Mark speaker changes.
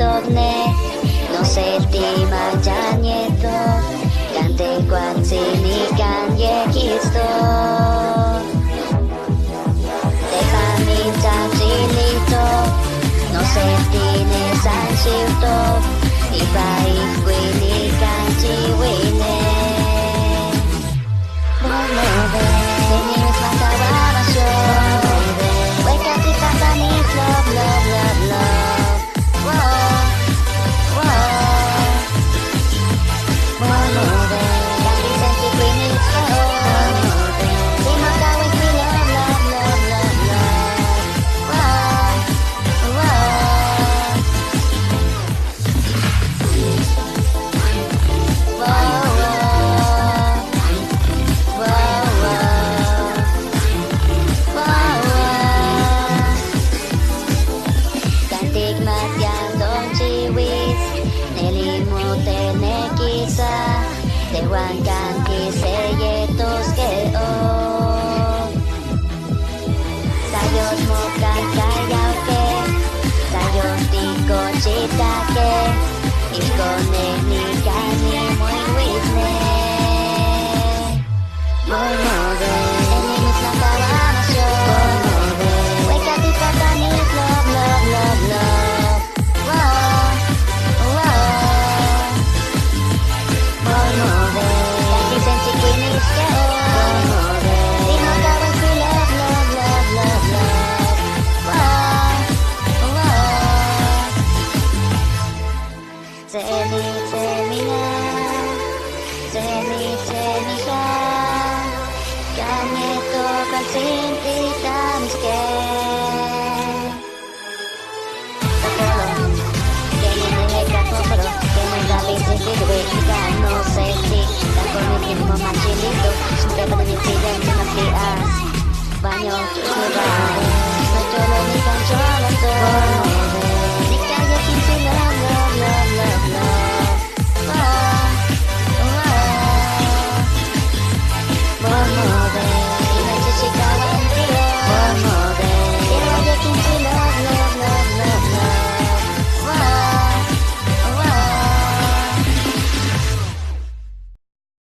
Speaker 1: torne no se estima ya nieto cante quan sinikan yekisto deja mi chachilito no se tiene san shifto y país winikan chiwine Dewan kan kiseye toskeo sayos mokan kayauke sayos tiko chitake ikone ni kani muy wisne Bonode enemies nakawamasyo Bonode weka tikatani love love love love wow wow Bonode kanti sensi kinis keo Bonode dino kawan ku love love love love love wow wow Semi semina Semi semika Kanye to kansinti tamiske Sakolo Kene nega kokoro Kene ga bisensitive Ika no safety Tako ni mo machilito Suka pada ni tidak mengertias Banyak juga No cholo ni kan cholo to